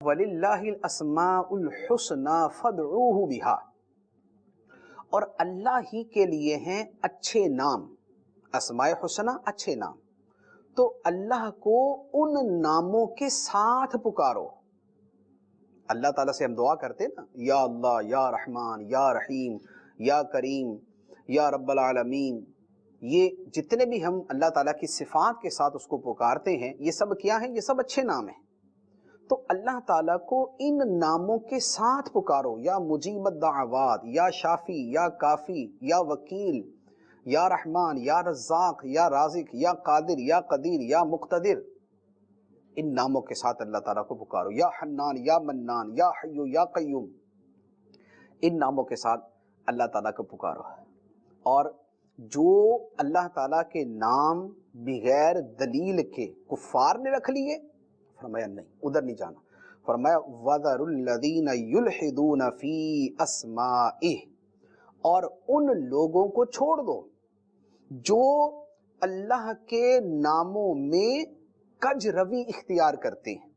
وَلِلَّهِ الْأَسْمَاءُ الْحُسْنَى فَادْعُوهُ بِهَا، اور اللہ ہی کے لیے ہیں اچھے نام، اسماء حسنہ اچھے نام، تو اللہ کو ان ناموں کے ساتھ پکارو۔ اللہ تعالیٰ سے ہم دعا کرتے نا، یا اللہ، یا رحمان، یا رحیم، یا کریم، یا رب العالمین، یہ جتنے بھی ہم اللہ تعالیٰ کی صفات کے ساتھ اس کو پکارتے ہیں، یہ سب کیا ہیں؟ یہ سب اچھے نام ہیں۔ تو اللہ تعالیٰ کو ان ناموں کے ساتھ پکارو، یا مجیب الدعوات، یا شافی، یا کافی، یا وکیل، یا رحمان، یا رزاق، یا رازق، یا قادر، یا قدیر، یا مقتدر، ان ناموں کے ساتھ اللہ تعالیٰ کو پکارو۔ یا حنان، یا منان، یا حی، یا قیوم، ان ناموں کے ساتھ اللہ تعالیٰ کو پکارو۔ اور جو اللہ تعالیٰ کے نام بغیر دلیل کے کفار نے رکھ لیے، فرمایا نہیں، ادھر نہیں جانا۔ فرمایا وَذَرُوا الَّذِينَ يُلْحِدُونَ فِي أَسْمَائِهِ، اور ان لوگوں کو چھوڑ دو جو اللہ کے ناموں میں کج روی اختیار کرتے ہیں،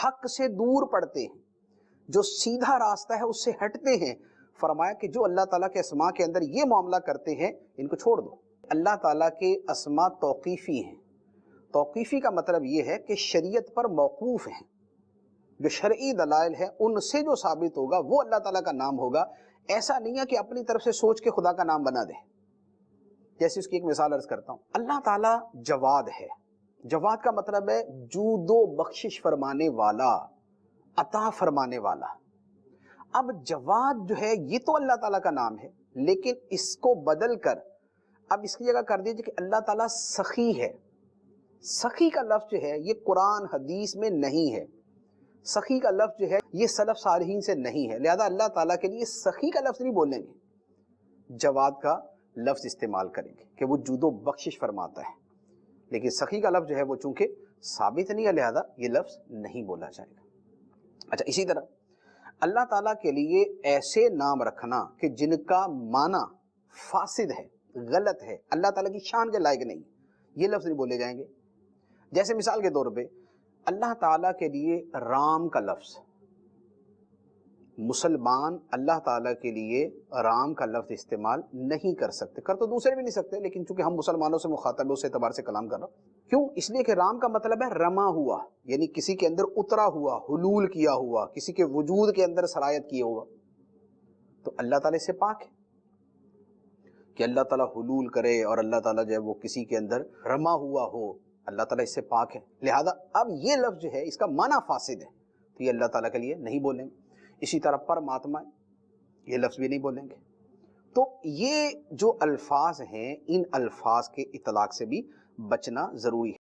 حق سے دور پڑتے ہیں، جو سیدھا راستہ ہے اس سے ہٹتے ہیں۔ فرمایا کہ جو اللہ تعالیٰ کے اسماء کے اندر یہ معاملہ کرتے ہیں، ان کو چھوڑ دو۔ اللہ تعالیٰ کے اسماء توقیفی ہیں۔ توقیفی کا مطلب یہ ہے کہ شریعت پر موقوف ہیں، جو شرعی دلائل ہیں ان سے جو ثابت ہوگا وہ اللہ تعالیٰ کا نام ہوگا۔ ایسا نہیں ہے کہ اپنی طرف سے سوچ کے خدا کا نام بنا دے۔ جیسے اس کی ایک مثال عرض کرتا ہوں، اللہ تعالیٰ جواد ہے۔ جواد کا مطلب ہے جود و بخشش فرمانے والا، عطا فرمانے والا۔ اب جواد جو ہے یہ تو اللہ تعالیٰ کا نام ہے، لیکن اس کو بدل کر اب اس کی جگہ کر دیجئے کہ اللہ تعالیٰ سخی ہے۔ سخی کا لفظ جو ہے یہ قرآن حدیث میں نہیں ہے، سخی کا لفظ جو ہے یہ سلف صالحین سے نہیں ہے، لہذا اللہ تعالیٰ کے لیے سخی کا لفظ نہیں بولیں گے، جواد کا لفظ استعمال کریں گے کہ وہ جود و بخشش فرماتا ہے۔ لیکن سخی کا لفظ جو ہے وہ چونکہ ثابت نہیں ہے، لہذا یہ لفظ نہیں بولا جائے گا۔ اچھا، اسی طرح اللہ تعالیٰ کے لیے ایسے نام رکھنا کہ جن کا معنی فاسد ہے، غلط ہے، اللہ تعالیٰ کی شان کے لائق نہیں، یہ لفظ نہیں بولے جائیں گے۔ جیسے مثال کے طور پہ اللہ تعالیٰ کے لیے رام کا لفظ، مسلمان اللہ تعالیٰ کے لیے رام کا لفظ استعمال نہیں کر سکتے، کر تو دوسرے بھی نہیں سکتے، لیکن چونکہ ہم مسلمانوں سے مخاطب ہیں اس اعتبار سے کلام کر رہا ہوں۔ کیوں؟ اس لیے کہ رام کا مطلب ہے رما ہوا، یعنی کسی کے اندر اترا ہوا، حلول کیا ہوا، کسی کے وجود کے اندر سرایت کیا ہوا۔ تو اللہ تعالیٰ سے پاک ہے کہ اللہ تعالیٰ حلول کرے اور اللہ تعالیٰ جو ہے وہ کسی کے اندر رما ہوا ہو، اللہ تعالیٰ اس سے پاک ہے۔ لہذا اب یہ لفظ جو ہے اس کا معنی فاسد ہے، تو یہ اللہ تعالیٰ کے لیے نہیں بولیں گے۔ اسی طرح پرماتما، یہ لفظ بھی نہیں بولیں گے۔ تو یہ جو الفاظ ہیں ان الفاظ کے اطلاق سے بھی بچنا ضروری ہے۔